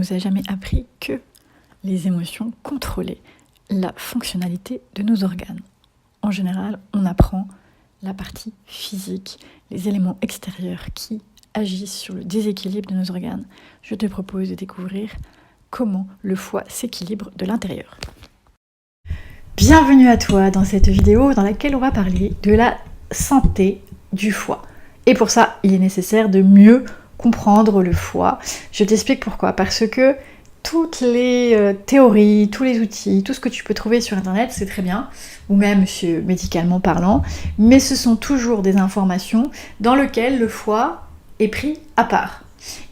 nous a jamais appris que les émotions contrôlaient la fonctionnalité de nos organes. En général, on apprend la partie physique, les éléments extérieurs qui agissent sur le déséquilibre de nos organes. Je te propose de découvrir comment le foie s'équilibre de l'intérieur. Bienvenue à toi dans cette vidéo dans laquelle on va parler de la santé du foie. Et pour ça, il est nécessaire de mieux comprendre le foie. Je t'explique pourquoi. Parce que toutes les théories, tous les outils, tout ce que tu peux trouver sur internet, c'est très bien, ou même médicalement parlant, mais ce sont toujours des informations dans lesquelles le foie est pris à part.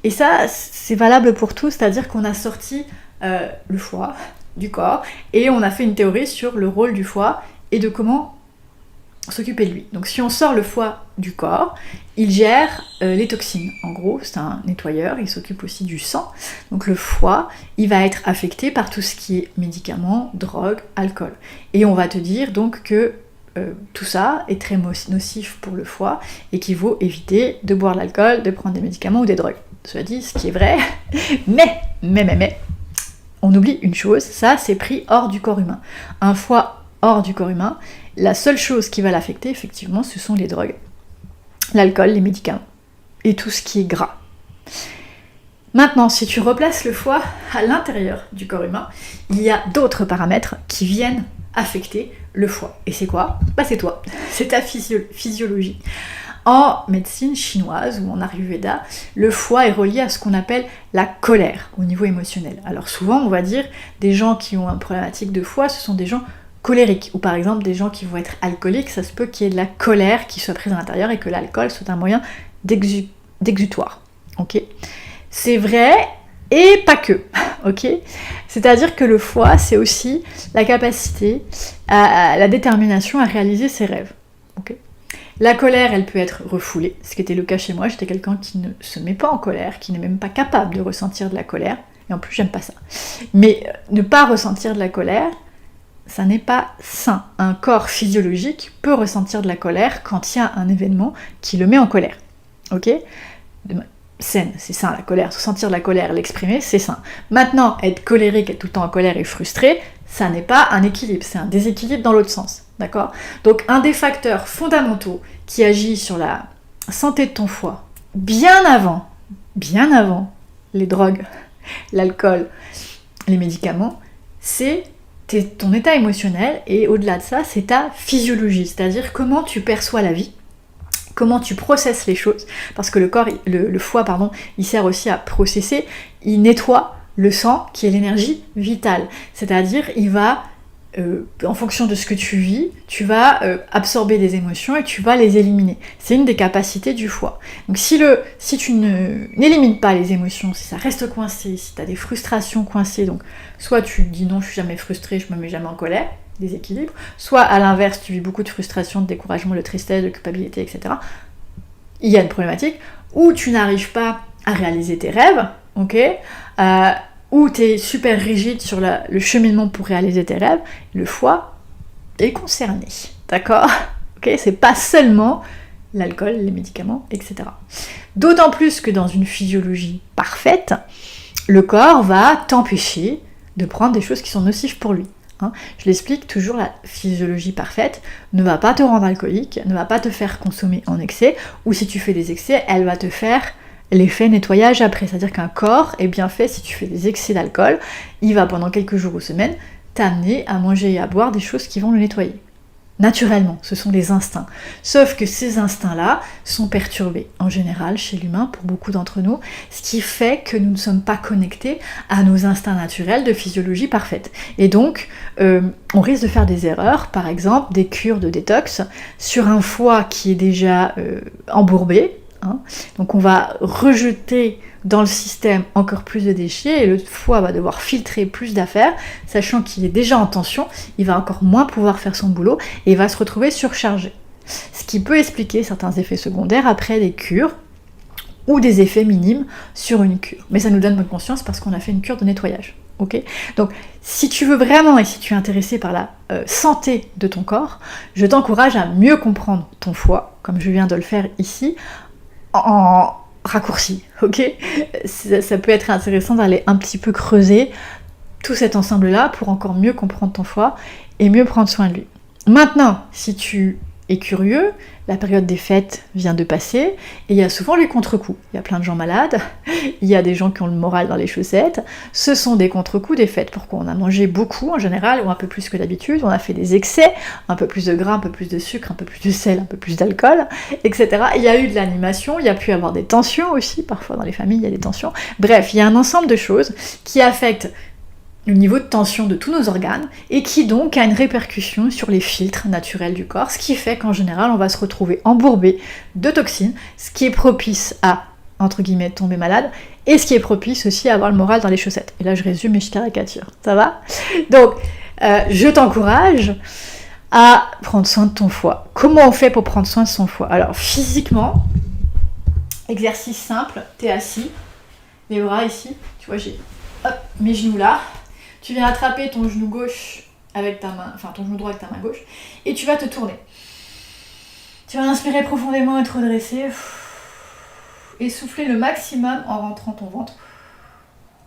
Et ça, c'est valable pour tout, c'est-à-dire qu'on a sorti le foie du corps et on a fait une théorie sur le rôle du foie et de comment s'occuper de lui. Donc si on sort le foie du corps, il gère les toxines. En gros, c'est un nettoyeur, il s'occupe aussi du sang. Donc le foie, il va être affecté par tout ce qui est médicaments, drogue, alcool. Et on va te dire donc que tout ça est très nocif pour le foie et qu'il faut éviter de boire de l'alcool, de prendre des médicaments ou des drogues. Cela dit, ce qui est vrai, mais, on oublie une chose, ça c'est pris hors du corps humain. Un foie hors du corps humain, la seule chose qui va l'affecter, effectivement, ce sont les drogues, l'alcool, les médicaments et tout ce qui est gras. Maintenant, si tu replaces le foie à l'intérieur du corps humain, il y a d'autres paramètres qui viennent affecter le foie. Et c'est quoi ? C'est toi, c'est ta physiologie. En médecine chinoise ou en Ayurveda, le foie est relié à ce qu'on appelle la colère au niveau émotionnel. Alors souvent, on va dire, des gens qui ont une problématique de foie, ce sont des gens colériques, ou par exemple des gens qui vont être alcooliques, ça se peut qu'il y ait de la colère qui soit prise à l'intérieur et que l'alcool soit un moyen d'exutoire. Ok ? C'est vrai et pas que. Ok ? C'est-à-dire que le foie, c'est aussi la capacité, la détermination à réaliser ses rêves. Ok ? La colère, elle peut être refoulée, ce qui était le cas chez moi. J'étais quelqu'un qui ne se met pas en colère, qui n'est même pas capable de ressentir de la colère, et en plus j'aime pas ça. Mais ne pas ressentir de la colère, ça n'est pas sain. Un corps physiologique peut ressentir de la colère quand il y a un événement qui le met en colère. Ok ? Saine, c'est sain la colère. Ressentir de la colère, l'exprimer, c'est sain. Maintenant, être colérique, être tout le temps en colère et frustré, ça n'est pas un équilibre, c'est un déséquilibre dans l'autre sens. D'accord ? Donc un des facteurs fondamentaux qui agit sur la santé de ton foie, bien avant les drogues, l'alcool, les médicaments, c'est ton état émotionnel et au-delà de ça, c'est ta physiologie, c'est-à-dire comment tu perçois la vie, comment tu processes les choses, parce que le foie, il sert aussi à processer, il nettoie le sang qui est l'énergie vitale, c'est-à-dire il va, en fonction de ce que tu vis, tu vas absorber des émotions et tu vas les éliminer. C'est une des capacités du foie. Donc si tu n'élimines pas les émotions, si ça reste coincé, si tu as des frustrations coincées, donc soit tu dis non, je suis jamais frustrée, je me mets jamais en colère, déséquilibre, soit à l'inverse, tu vis beaucoup de frustration, de découragement, de tristesse, de culpabilité, etc. Il y a une problématique, ou tu n'arrives pas à réaliser tes rêves, ok, ou tu es super rigide sur le cheminement pour réaliser tes rêves, le foie est concerné, d'accord ? Ok, c'est pas seulement l'alcool, les médicaments, etc. D'autant plus que dans une physiologie parfaite, le corps va t'empêcher de prendre des choses qui sont nocives pour lui. Je l'explique toujours, la physiologie parfaite ne va pas te rendre alcoolique, ne va pas te faire consommer en excès, ou si tu fais des excès, elle va te faire l'effet nettoyage après. C'est-à-dire qu'un corps est bien fait, si tu fais des excès d'alcool, il va pendant quelques jours ou semaines t'amener à manger et à boire des choses qui vont le nettoyer. Naturellement, ce sont des instincts. Sauf que ces instincts-là sont perturbés, en général, chez l'humain, pour beaucoup d'entre nous, ce qui fait que nous ne sommes pas connectés à nos instincts naturels de physiologie parfaite. Et donc, on risque de faire des erreurs, par exemple, des cures de détox sur un foie qui est déjà embourbé. Donc on va rejeter dans le système encore plus de déchets et le foie va devoir filtrer plus d'affaires, sachant qu'il est déjà en tension, il va encore moins pouvoir faire son boulot et il va se retrouver surchargé. Ce qui peut expliquer certains effets secondaires après des cures ou des effets minimes sur une cure. Mais ça nous donne bonne conscience parce qu'on a fait une cure de nettoyage. Okay ? Donc si tu veux vraiment et si tu es intéressé par la santé de ton corps, je t'encourage à mieux comprendre ton foie, comme je viens de le faire ici, en raccourcis, ok? Ça peut être intéressant d'aller un petit peu creuser tout cet ensemble-là pour encore mieux comprendre ton foie et mieux prendre soin de lui. Maintenant, si tu es curieux, la période des fêtes vient de passer et il y a souvent les contre-coups. Il y a plein de gens malades, il y a des gens qui ont le moral dans les chaussettes. Ce sont des contre-coups des fêtes. Pourquoi? On a mangé beaucoup en général, ou un peu plus que d'habitude, on a fait des excès, un peu plus de gras, un peu plus de sucre, un peu plus de sel, un peu plus d'alcool, etc. Il y a eu de l'animation, il y a pu y avoir des tensions aussi, parfois dans les familles il y a des tensions. Bref, il y a un ensemble de choses qui affectent le niveau de tension de tous nos organes et qui donc a une répercussion sur les filtres naturels du corps, ce qui fait qu'en général on va se retrouver embourbé de toxines, ce qui est propice à, entre guillemets, tomber malade, et ce qui est propice aussi à avoir le moral dans les chaussettes. Et là je résume et je caricature, ça va? Donc je t'encourage à prendre soin de ton foie. Comment on fait pour prendre soin de son foie? Alors physiquement, exercice simple, t'es assis, les bras ici, tu vois j'ai mes genoux là. Tu viens attraper ton genou gauche avec ta main, enfin ton genou droit avec ta main gauche, et tu vas te tourner. Tu vas inspirer profondément et te redresser, et souffler le maximum en rentrant ton ventre,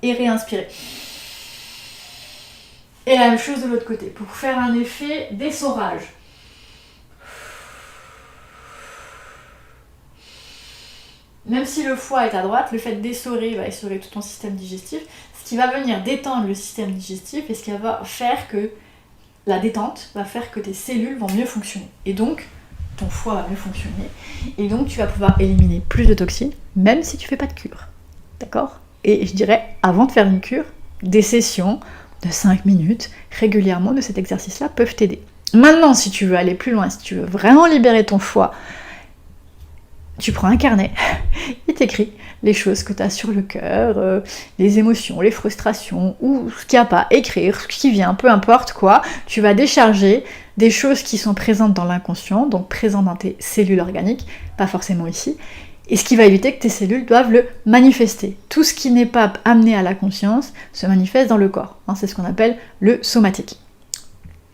et réinspirer. Et la même chose de l'autre côté, pour faire un effet d'essorage. Même si le foie est à droite, le fait d'essorer va essorer tout ton système digestif, ce qui va venir détendre le système digestif et ce qui va faire que la détente va faire que tes cellules vont mieux fonctionner. Et donc, ton foie va mieux fonctionner. Et donc, tu vas pouvoir éliminer plus de toxines, même si tu ne fais pas de cure. D'accord? Et je dirais, avant de faire une cure, des sessions de 5 minutes régulièrement de cet exercice-là peuvent t'aider. Maintenant, si tu veux aller plus loin, si tu veux vraiment libérer ton foie, tu prends un carnet et t'écris les choses que tu as sur le cœur, les émotions, les frustrations, ou ce qu'il n'y a pas, écrire, ce qui vient, peu importe quoi. Tu vas décharger des choses qui sont présentes dans l'inconscient, donc présentes dans tes cellules organiques, pas forcément ici, et ce qui va éviter que tes cellules doivent le manifester. Tout ce qui n'est pas amené à la conscience se manifeste dans le corps. Hein, c'est ce qu'on appelle le somatique,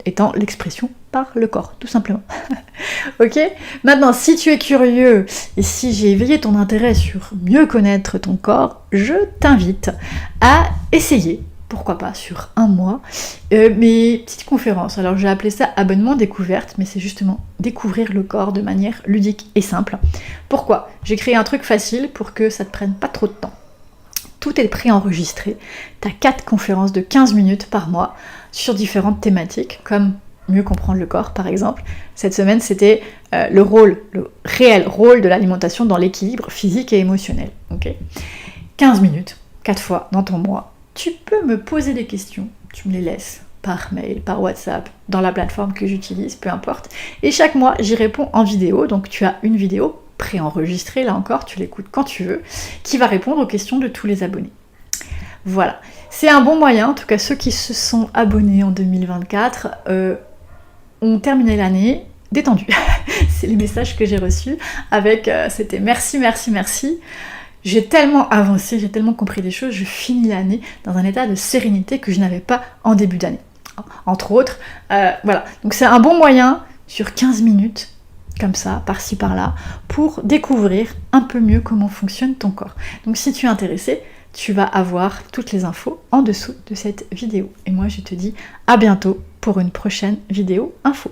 étant l'expression par le corps, tout simplement. Ok? Maintenant, si tu es curieux et si j'ai éveillé ton intérêt sur mieux connaître ton corps, je t'invite à essayer, pourquoi pas sur un mois, mes petites conférences. Alors j'ai appelé ça abonnement découverte, mais c'est justement découvrir le corps de manière ludique et simple. Pourquoi? J'ai créé un truc facile pour que ça te prenne pas trop de temps. Tout est préenregistré. Tu as 4 conférences de 15 minutes par mois sur différentes thématiques, comme mieux comprendre le corps par exemple. Cette semaine c'était le réel rôle de l'alimentation dans l'équilibre physique et émotionnel. Okay, 15 minutes, 4 fois dans ton mois. Tu peux me poser des questions, tu me les laisses par mail, par WhatsApp, dans la plateforme que j'utilise, peu importe. Et chaque mois j'y réponds en vidéo, donc tu as une vidéo préenregistrée, là encore, tu l'écoutes quand tu veux, qui va répondre aux questions de tous les abonnés. Voilà, c'est un bon moyen, en tout cas ceux qui se sont abonnés en 2024 ont terminé l'année détendus. C'est les messages que j'ai reçus avec c'était merci, merci, merci. J'ai tellement avancé, j'ai tellement compris des choses, je finis l'année dans un état de sérénité que je n'avais pas en début d'année. Entre autres, voilà. Donc c'est un bon moyen sur 15 minutes, comme ça, par-ci, par-là, pour découvrir un peu mieux comment fonctionne ton corps. Donc si tu es intéressé, tu vas avoir toutes les infos en dessous de cette vidéo. Et moi je te dis à bientôt pour une prochaine vidéo info.